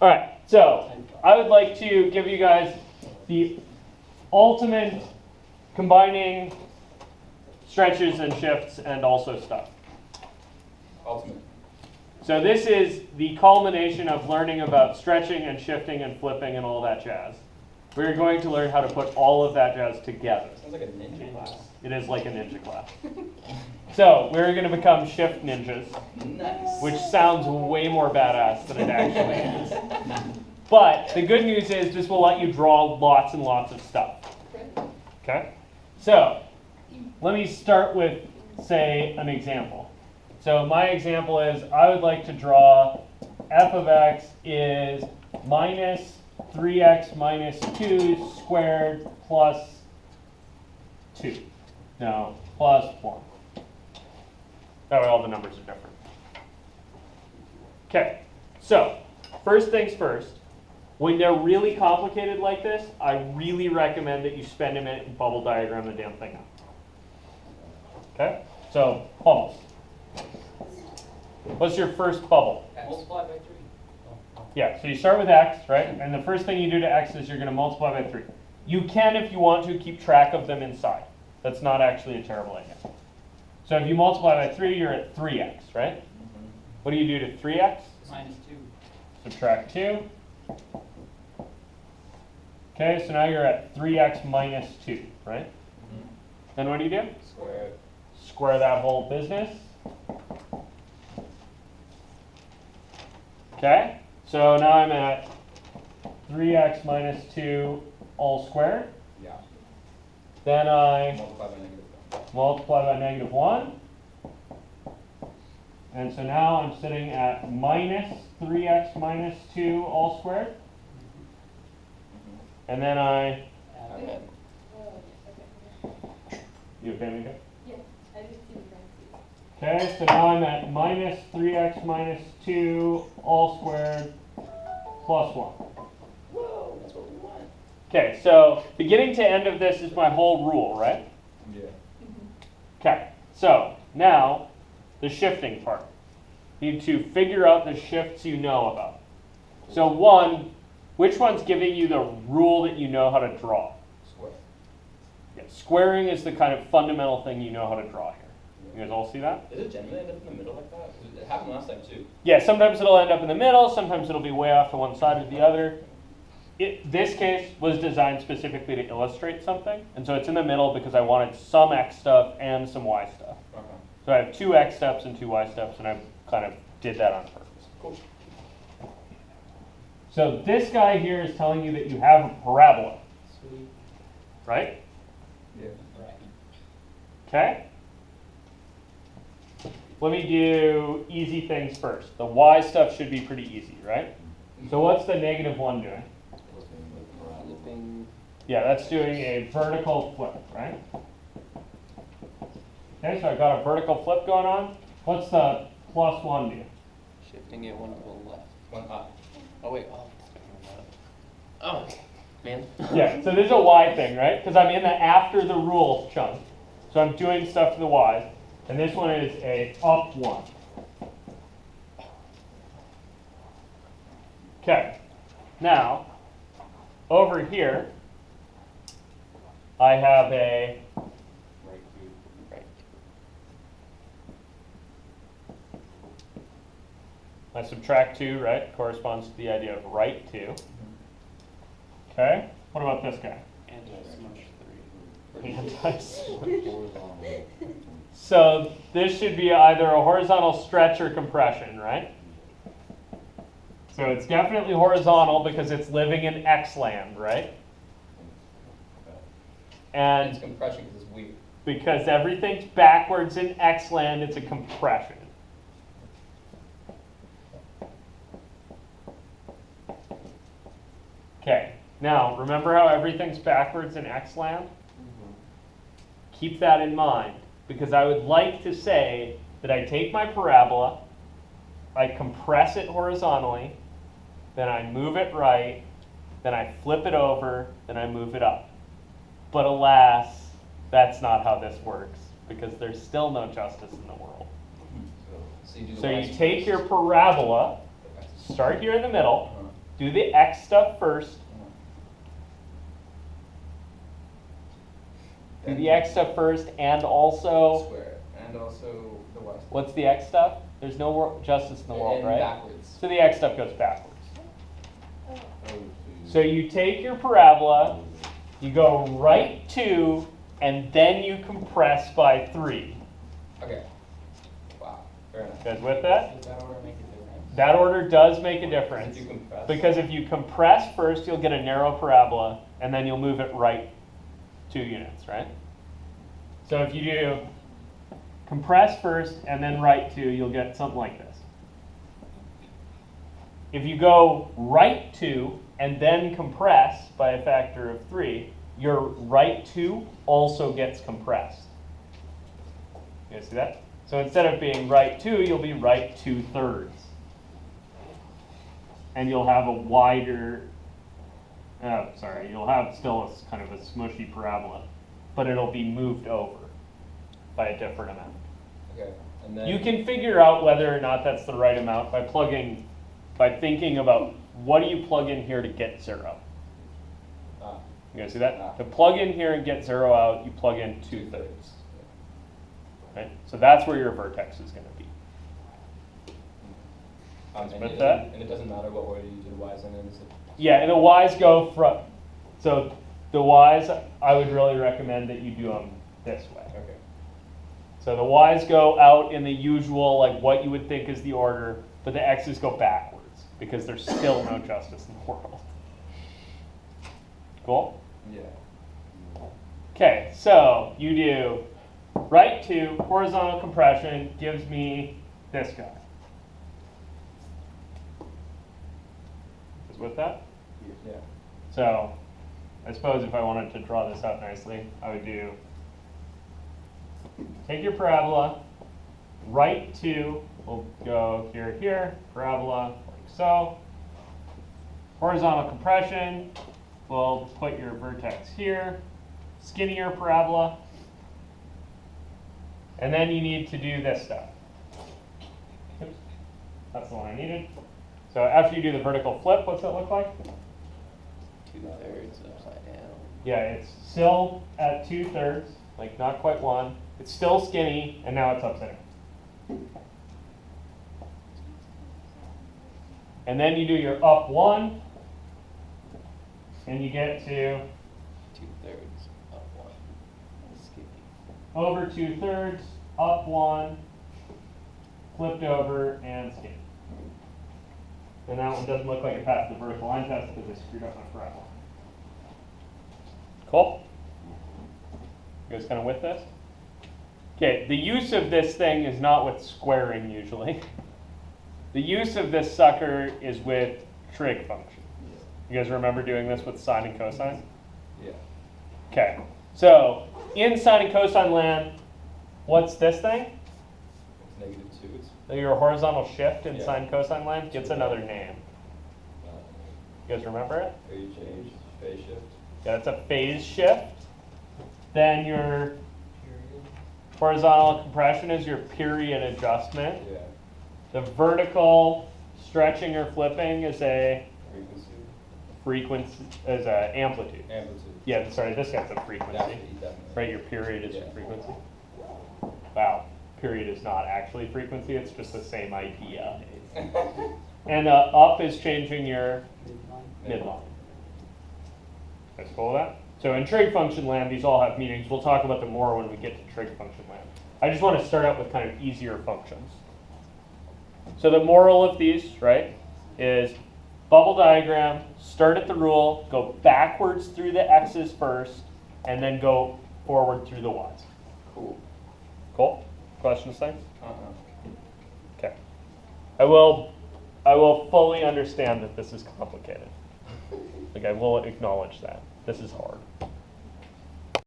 All right, so I would like to give you guys the ultimate combining stretches and shifts and also stuff. Ultimate. So this is the culmination of learning about stretching and shifting and flipping and all that jazz. We're going to learn how to put all of that jazz together. Sounds like a ninja class. It is like a ninja class. So we're going to become shift ninjas, Nice. which sounds way more badass than it actually is. But the good news is this will let you draw lots and lots of stuff. Okay? So let me start with, say, an example. So my example is I would like to draw f of x is minus 3x minus 2 squared plus 2. No, plus 1. That way all the numbers are different. Okay, so first things first. When they're really complicated like this, I really recommend that you spend a minute and bubble diagram the damn thing out. Okay, so bubbles. What's your first bubble? Multiply by 3. Yeah, so you start with x, right? And the first thing you do to x is you're going to multiply by 3. You can, if you want to, keep track of them inside. That's not actually a terrible idea. So if you multiply by 3, you're at 3x, right? Mm-hmm. What do you do to 3x? Minus 2. Subtract 2. Okay, so now you're at 3x minus 2, right? Mm-hmm. Then what do you do? Square. Square that whole business. Okay, so now I'm at 3x minus 2 all squared. Yeah. Then I Multiply by -1. multiply by negative 1. And so now I'm sitting at minus 3x minus 2 all squared. And then I, Add. you okay, Mika? Yeah, I didn't see the parentheses. Okay, so now I'm at minus 3x minus 2 all squared plus 1. Whoa, that's what we want. Okay, so beginning to end of this is my whole rule, right? Yeah. Okay, so now the shifting part. You need to figure out the shifts you know about. So one, which one's giving you the rule that you know how to draw? Square. Yeah, squaring is the kind of fundamental thing you know how to draw here. You guys all see that? Does it generally end up in the middle like that? 'Cause it happened last time too. Yeah, sometimes it'll end up in the middle, sometimes it'll be way off to one side or the other. This case was designed specifically to illustrate something, and so it's in the middle because I wanted some x stuff and some y stuff. Okay. So I have 2 x steps and 2 y steps, and I kind of did that on purpose. Cool. So this guy here is telling you that you have a parabola, Sweet. right? Yeah. Right. Okay? Let me do easy things first. The y stuff should be pretty easy, right? So what's the negative 1 doing? Flipping. Yeah, that's doing a vertical flip, right? Okay, so I got a vertical flip going on. What's the plus 1 do? Shifting it one to the left. One up. Oh wait, oh, man. Yeah, so this is a y thing, right? Because I'm in the after the rule chunk. So I'm doing stuff to the y's. And this one is a up 1. Okay, now over here I have a Right. Right. I subtract 2, right? Corresponds to the idea of right 2. Okay, what about this guy? Anti-smush 3. So this should be either a horizontal stretch or compression, right? So it's definitely horizontal because it's living in X land, right? It's And compression because it's weird. because everything's backwards in X land, it's a compression. Okay, now remember how everything's backwards in X land? Keep that in mind, because I would like to say that I take my parabola, I compress it horizontally, then I move it right, then I flip it over, then I move it up. But alas, that's not how this works, because there's still no justice in the world. So you do the So y you take your parabola, start here in the middle, do the x stuff first. Do the x stuff first, and also, Square. And also the y stuff. what's the x stuff? There's no justice in the world, And right? backwards. So the x stuff goes backwards. Oh, So you take your parabola, you go right 2, and then you compress by 3. Okay. Wow. Fair enough. You guys with that? Does that order make a difference? That order does make a difference. If you compress. Because if you compress first, you'll get a narrow parabola, and then you'll move it right 2 units, right? So if you do compress first and then right 2, you'll get something like this. If you go right 2 and then compress by a factor of 3, your right 2 also gets compressed. You guys see that? So instead of being right 2, you'll be right 2/3. And you'll have a wider, you'll have still a kind of a smushy parabola, but it'll be moved over by a different amount. Okay. And then. You can figure out whether or not that's the right amount by thinking about what do you plug in here to get 0. Ah. You guys see that? To plug in here and get 0 out, you plug in 2/3. Right? So that's where your vertex is going to be. With that? And it doesn't matter what order you do the y's in. Is it? Yeah, and the y's go from, so the y's, I would really recommend that you do them this way. Okay. So the y's go out in the usual, like what you would think is the order, but the x's go backwards because there's still no justice in the world. Cool? Yeah. Okay, so you do right 2, horizontal compression gives me this guy. Is with that? Yeah. So I suppose if I wanted to draw this out nicely, I would do, take your parabola, right 2 will go here, here, parabola, like so. Horizontal compression, we'll put your vertex here, skinnier parabola, and then you need to do this stuff. Oops, that's the one I needed. So after you do the vertical flip, what's it look like? 2/3 upside down. Yeah, it's still at 2/3, like not quite 1. It's still skinny, and now it's upside down. And then you do your up 1, and you get to 2/3 up 1. Skippy. over 2/3, up 1, flipped over, and skinny. And that one doesn't look like it passed the vertical line test because I screwed up my parabola. Cool? You guys kind of with this? Okay, the use of this thing is not with squaring usually. The use of this sucker is with trig function. You guys remember doing this with sine and cosine? Yeah. Okay, so in sine and cosine land, what's this thing? It's -2. It's Your horizontal shift in Yeah. sine cosine land gets another name. You guys remember it? phase change, phase shift. Yeah, it's a phase shift. Then your horizontal compression is your period adjustment. Yeah. The vertical stretching or flipping is a Frequency. is a amplitude. Amplitude. Yeah, sorry, this guy's a frequency. Definitely. Right, your period is your Yeah. frequency. Wow, period is not actually frequency, it's just the same idea. And up is changing your midline. That's cool with that? So in trig function land, these all have meanings. We'll talk about them more when we get to trig function land. I just want to start out with kind of easier functions. So the moral of these, right, is bubble diagram, start at the rule, go backwards through the x's first, and then go forward through the y's. Cool. Cool? Questions, things? Uh-huh. Okay. I will fully understand that this is complicated. Like I will acknowledge that. This is hard.